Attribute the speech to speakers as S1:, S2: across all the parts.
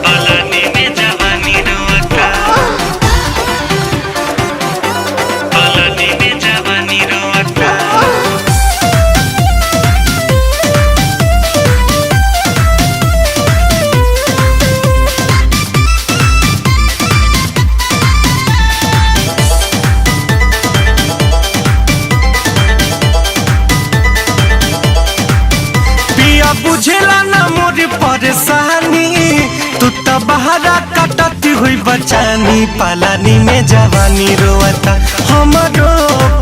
S1: पलानी में जवानी रोता, पलानी में जवानी रोता।
S2: बुझेला ना मोर परेशानी, तू तो बहरा कटती हुई बचानी। पलानी में जवानी रोता हमरो,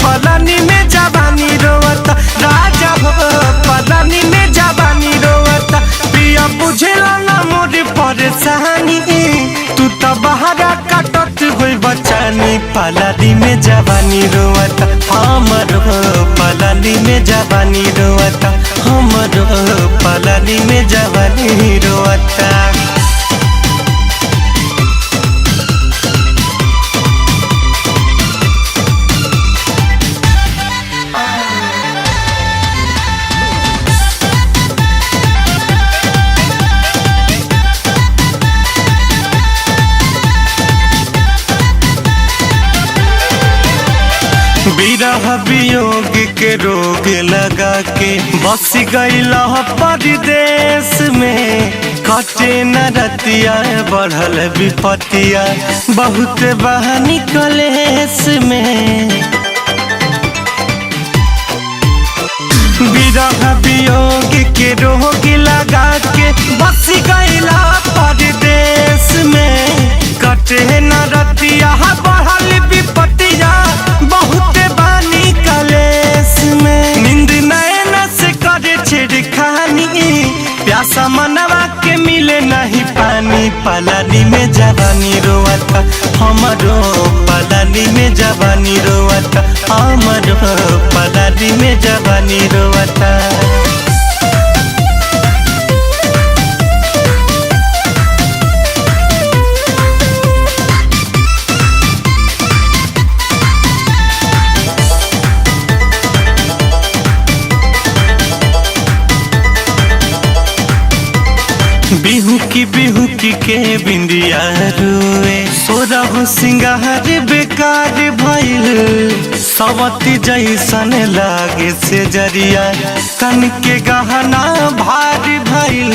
S2: पलानी में जवानी रोता राजा हो, पलानी में जवानी रोता। पिया बुझेला ना मोर परेशानी, तू तो बहरा कटती हुई बचानी। पलानी में जवानी रोता हमरो, पलानी में जवानी रोता हमरो, पलानी में जवानी रोता। विरह वियोग के रोग लगा के बस गईला परदेश में। कटे न रतिया बढ़ल विपतिया, बहुत बहानी कलेश में। विरह वियोग के रोग लगा के बस गईला परदेश में। कटे न रतिया बढ़ल विपतिया, बहुत बानी कलेश में। नींद नैन से करे छेड़खानी, प्यासा मनवा के मिले नहीं पानी। पलानी में जवानी रोता हमरो, पलानी में जवानी रोता हमरो, पलानी में जवानी रोता। बिहू की के बिंदिया रुए, सोरहु सिंगार बेकार भइल। सवती जैसन लागे से जरिया, कन के गहना भारी भइल।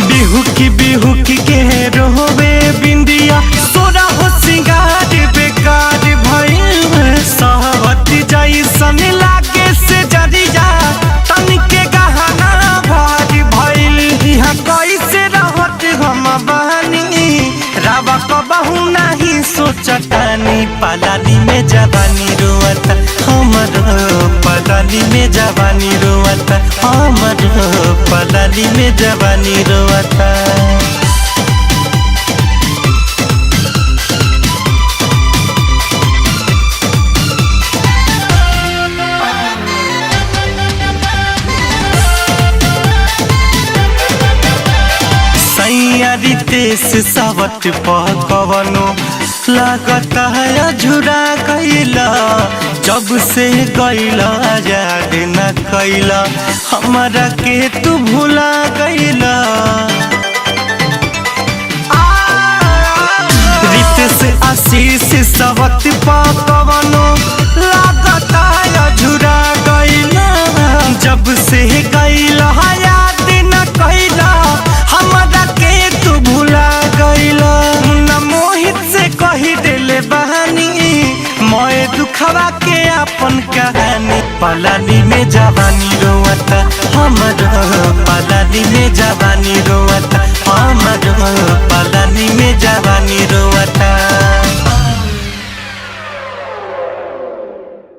S2: बिहू की के रोवे बिंदिया, सोरहु सिंगार बेकार भइल। सवती जैसन लागे से जरिया, तन के गहना भारी भइल। यहाँ कैसे रहत हम बहनी, रावा कबहू नहीं सोचतानी। पलानी में जवानी रोता हमरो, पलानी में जवानी रोता हमरो, पलानी में जवानी रोता। रितेश सावत पकवनो लागता है अझुरा गईला। जब से गईला याद न कैला, हमारा के तू भुला गईला। रितेश आशीष सावत पकवनो लागता है अझुरा गईला। जब से गईला याद न कैला, हमारा के तू भुला गईला। मुन्ना मोहित से कही देले बहानी, मोए दुखवा के अपन कहानी। पलानी में जवानी रोता हमरो, पलानी में जवानी रोता।